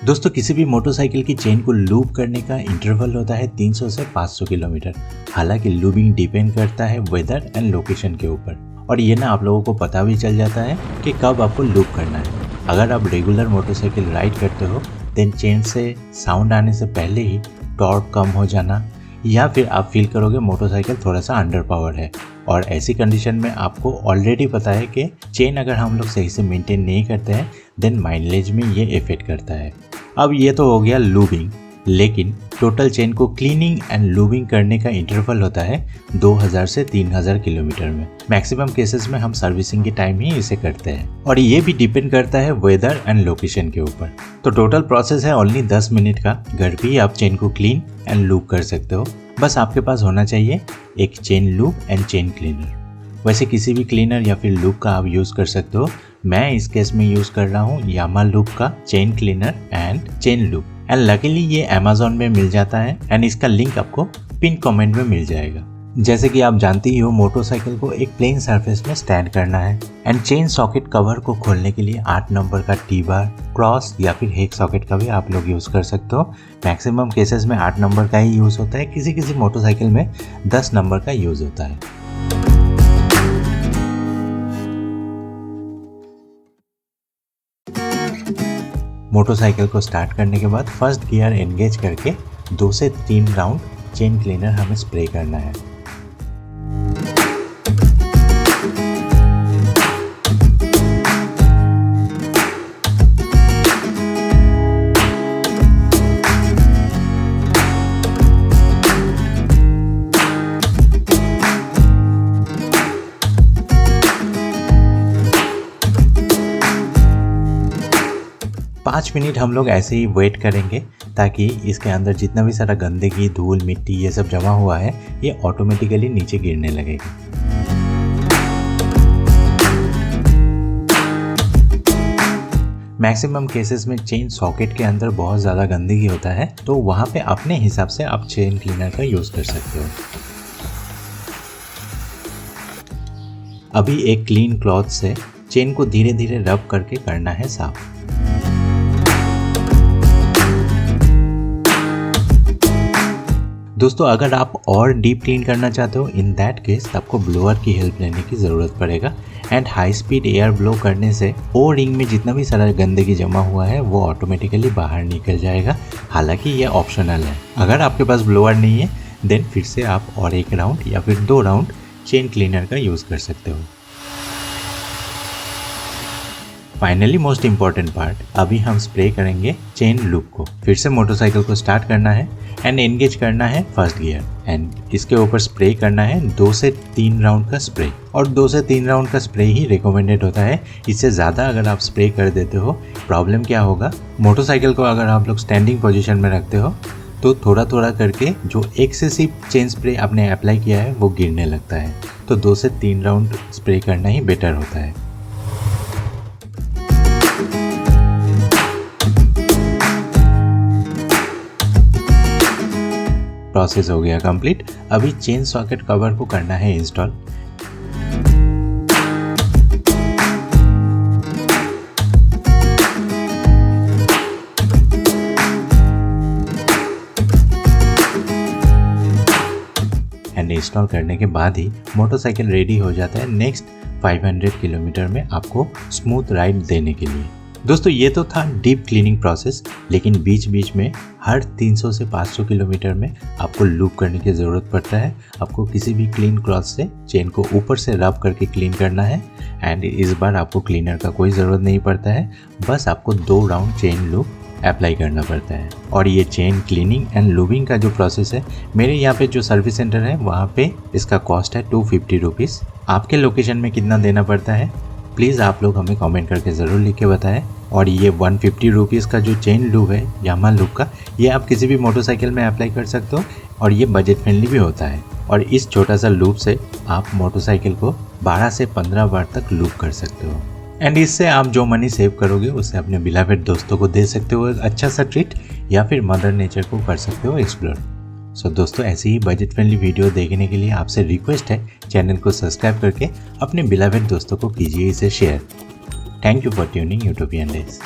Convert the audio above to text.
दोस्तों किसी भी मोटरसाइकिल की चेन को लूप करने का इंटरवल होता है 300 से 500 किलोमीटर। हालांकि लूबिंग डिपेंड करता है वेदर एंड लोकेशन के ऊपर, और ये ना आप लोगों को पता भी चल जाता है कि कब आपको लूप करना है। अगर आप रेगुलर मोटरसाइकिल राइड करते हो देन चेन से साउंड आने से पहले ही टॉर्क कम हो जाना, या फिर आप फील करोगे मोटरसाइकिल थोड़ा सा अंडर पावर है। और ऐसी कंडीशन में आपको ऑलरेडी पता है कि चेन अगर हम लोग सही से मेंटेन नहीं करते हैं देन माइलेज में ये इफेक्ट करता है। अब ये तो हो गया लूबिंग, लेकिन टोटल चेन को क्लीनिंग एंड लूबिंग करने का इंटरवल होता है 2000 से 3000 किलोमीटर में। मैक्सिमम केसेस में हम सर्विसिंग के टाइम ही इसे करते हैं, और ये भी डिपेंड करता है वेदर एंड लोकेशन के ऊपर। तो टोटल प्रोसेस है ओनली 10 मिनट का। घर पे ही आप चेन को क्लीन एंड लूब कर सकते हो। बस आपके पास होना चाहिए एक chain lube and chain cleaner. वैसे किसी भी क्लीनर या फिर लूब का आप यूज़ कर सकते हो। मैं इस केस में यूज़ कर रहा हूँ यामा लूब का chain cleaner and chain lube, and luckily ये अमेज़न में मिल जाता है, एंड इसका लिंक आपको पिन कमेंट में मिल जाएगा। जैसे कि आप जानते ही हो मोटरसाइकिल को एक प्लेन सरफेस में स्टैंड करना है, एंड चेन सॉकेट कवर को खोलने के लिए 8 नंबर का टी बार, क्रॉस या फिर हेक सॉकेट का भी आप लोग यूज़ कर सकते हो। मैक्सिमम केसेस में 8 नंबर का ही यूज़ होता है, किसी किसी मोटरसाइकिल में 10 नंबर का यूज़ होता है। मोटरसाइकिल को स्टार्ट करने के बाद फर्स्ट गियर एंगेज करके 2 से 3 राउंड चेन क्लीनर हमें स्प्रे करना है। पाँच मिनट हम लोग ऐसे ही वेट करेंगे ताकि इसके अंदर जितना भी सारा गंदगी, धूल, मिट्टी ये सब जमा हुआ है ये ऑटोमेटिकली नीचे गिरने लगेगा। मैक्सिमम केसेस में चेन सॉकेट के अंदर बहुत ज़्यादा गंदगी होता है, तो वहाँ पे अपने हिसाब से आप चेन क्लीनर का यूज़ कर सकते हो। अभी एक क्लीन क्लॉथ से चेन को धीरे धीरे रब करके करना है साफ। दोस्तों अगर आप और डीप क्लीन करना चाहते हो इन दैट केस आपको ब्लोअर की हेल्प लेने की ज़रूरत पड़ेगा, and high speed air blow करने से ओ रिंग में जितना भी सारा गंदगी जमा हुआ है वो ऑटोमेटिकली बाहर निकल जाएगा। हालांकि ये ऑप्शनल है। अगर आपके पास ब्लोअर नहीं है देन फिर से आप और 1 राउंड या फिर 2 राउंड चेन क्लीनर का यूज़ कर सकते हो। फाइनली मोस्ट इम्पॉर्टेंट पार्ट, अभी हम स्प्रे करेंगे चेन लूप को। फिर से मोटरसाइकिल को स्टार्ट करना है एंड एंगेज करना है फर्स्ट गियर, एंड इसके ऊपर स्प्रे करना है 2 से 3 राउंड का स्प्रे। और 2 से 3 राउंड का स्प्रे ही रिकमेंडेड होता है। इससे ज़्यादा अगर आप स्प्रे कर देते हो प्रॉब्लम क्या होगा, मोटरसाइकिल को अगर आप लोग स्टैंडिंग पोजीशन में रखते हो तो थोड़ा थोड़ा करके जो एक्सेसिव चेन स्प्रे आपने अप्लाई किया है वो गिरने लगता है। तो 2 से 3 राउंड स्प्रे करना ही बेटर होता है। प्रोसेस हो गया कंप्लीट। अभी चेन सॉकेट कवर को करना है इंस्टॉल। एंड इंस्टॉल करने के बाद ही मोटरसाइकिल रेडी हो जाता है नेक्स्ट 500 किलोमीटर में आपको स्मूथ राइड देने के लिए। दोस्तों ये तो था डीप क्लीनिंग प्रोसेस, लेकिन बीच बीच में हर 300 से 500 किलोमीटर में आपको लूप करने की ज़रूरत पड़ता है। आपको किसी भी क्लीन क्लॉथ से चेन को ऊपर से रब करके क्लीन करना है, एंड इस बार आपको क्लीनर का कोई ज़रूरत नहीं पड़ता है। बस आपको 2 राउंड चेन लूप अप्लाई करना पड़ता है। और ये चेन क्लीनिंग एंड लूबिंग का जो प्रोसेस है, मेरे यहाँ पे जो सर्विस सेंटर है वहाँ पे इसका कॉस्ट है 250 रुपीज़। आपके लोकेशन में कितना देना पड़ता है प्लीज़ आप लोग हमें कमेंट करके ज़रूर लिख के बताएं। और ये 150 रुपीज़ का जो चेन लूब है यामा लूब का, ये आप किसी भी मोटरसाइकिल में अप्लाई कर सकते हो, और ये बजट फ्रेंडली भी होता है। और इस छोटा सा लूब से आप मोटरसाइकिल को 12 से 15 बार तक लूब कर सकते हो, एंड इससे आप जो मनी सेव करोगे उससे अपने बिलावेड दोस्तों को दे सकते हो एक अच्छा सा ट्रीट, या फिर मदर नेचर को कर सकते हो एक्सप्लोर। सो दोस्तों ऐसी ही बजट फ्रेंडली वीडियो देखने के लिए आपसे रिक्वेस्ट है चैनल को सब्सक्राइब करके अपने बिलावेड दोस्तों को कीजिए इसे share. Thank you for tuning utopian days.